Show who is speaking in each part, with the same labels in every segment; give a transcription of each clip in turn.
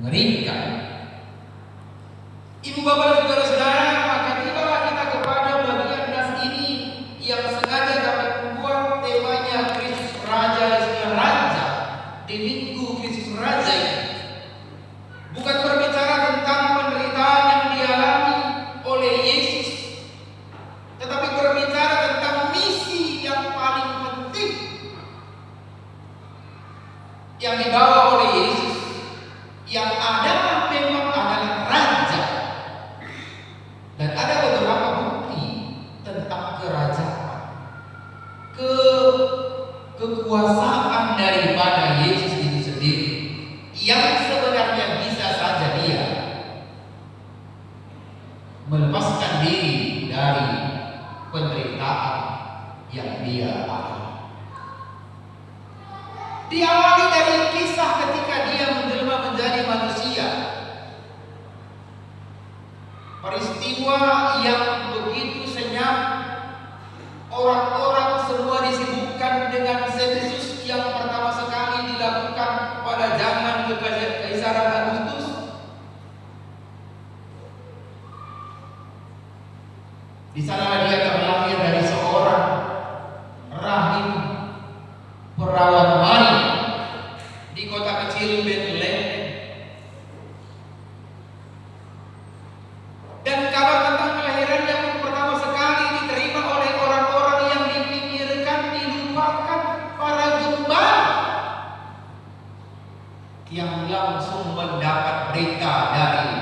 Speaker 1: mengerikan. Ibu bapak dan saudara-saudara, maka tibalah kita kepada bagian nas ini yang sengaja kami membuat temanya Kristus Raja dan Segala Raja di Minggu Kristus Raja ini. Bukan berbicara tentang penderitaan yang dialami oleh Yesus, tetapi berbicara tentang misi yang paling penting yang dibawa oleh Yesus, yang adalah memang adalah Raja. Dan ada beberapa bukti tentang kerajaan, kekuasaan daripada Yesus itu sendiri, yang sebenarnya bisa saja dia melepaskan diri dari penderitaan yang dia alami. Diawali dari kisah ketika dia menjelma menjadi manusia. Peristiwa yang begitu senyap, orang-orang semua disibukkan dengan sensus yang pertama sekali dilakukan pada zaman Kekaisaran Agustus. Di sana dia terlahir dari seorang rahim perawan Maria di kota kecil Bethlehem. Dan kabar tentang kelahirannya pun pertama sekali diterima oleh orang-orang yang dipinggirkan, dilupakan, para gembala yang langsung mendapat berita dari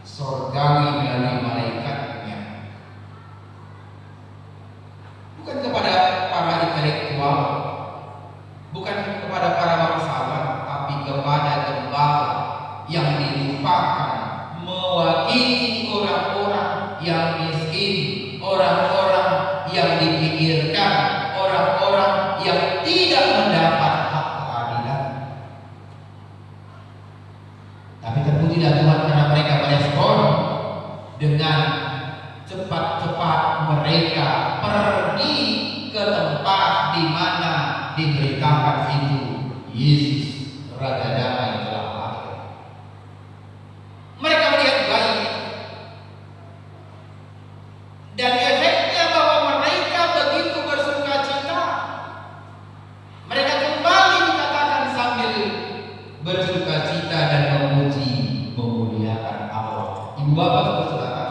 Speaker 1: sorgawi dari malaikatnya. Bukan kepada para intelektual, bukan kepada para bangsawan, tapi kepada gembala yang dilupakan, mewakili orang-orang yang miskin, orang-orang yang dipinggirkan, orang-orang yang tidak mendapat hak keadilan. Tapi terpujilah Tuhan karena mereka merespon dengan cepat-cepat mereka pergi ke tempat di mana diberitakan itu Yesus Raja Damai telah lahir. Mereka melihat bayi dan efeknya bahwa mereka begitu bersukacita. Mereka kembali dikatakan sambil bersukacita dan memuliakan Allah. Ibu bapak saudara,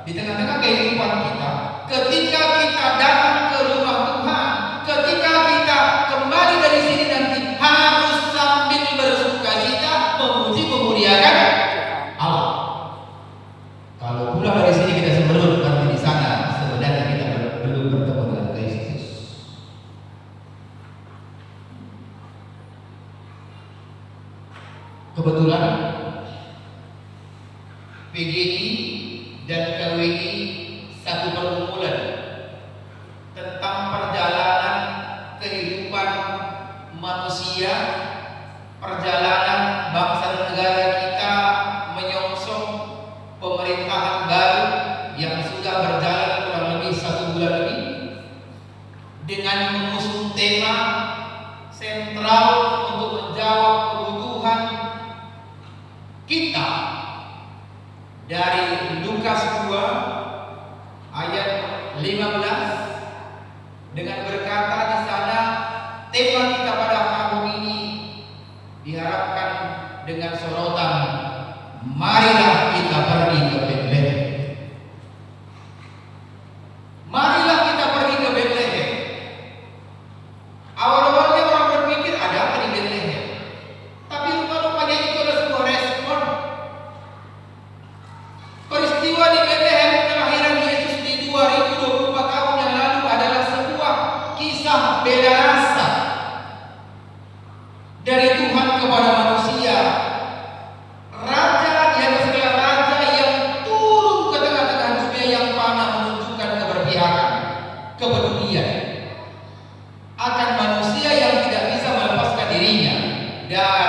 Speaker 1: di tengah-tengah kehidupan kita, ketika kita datang ke rumah Tuhan, ketika kita kembali dari sini nanti, harus sambil bersukacita memuliakan Allah. Kalau pulang dari sini kita semerut, berarti di sana sebenarnya kita belum bertemu dengan Kristus. Kebetulan PGI dan KWI satu perkumpulan tentang perjalanan kehidupan manusia, perjalanan bangsa dan negara kita menyongsong pemerintahan baru yang sudah berjalan kurang lebih 1 bulan lebih, dengan mengusung tema sentral untuk menjawab kebutuhan kita dari Lukas 2 ayat 15 dengan berkata di sana, tema kita pada tahun ini diharapkan dengan sorotan, marilah kita pergi ke Bethlehem. Marilah kita pergi ke Bethlehem. Awal-awalnya orang berpikir ada apa di Bethlehem, tapi rupa-rupanya itu adalah sebuah respon. Peristiwa di Bethlehem kelahiran Yesus di 2024 tahun yang lalu adalah sebuah kisah beda rasa dari Tuhan kepada manusia. Raja di atas segala raja yang turun ke tengah-tengah dunia yang panah menunjukkan keberpihakan, kepedulian akan manusia yang tidak bisa melepaskan dirinya dari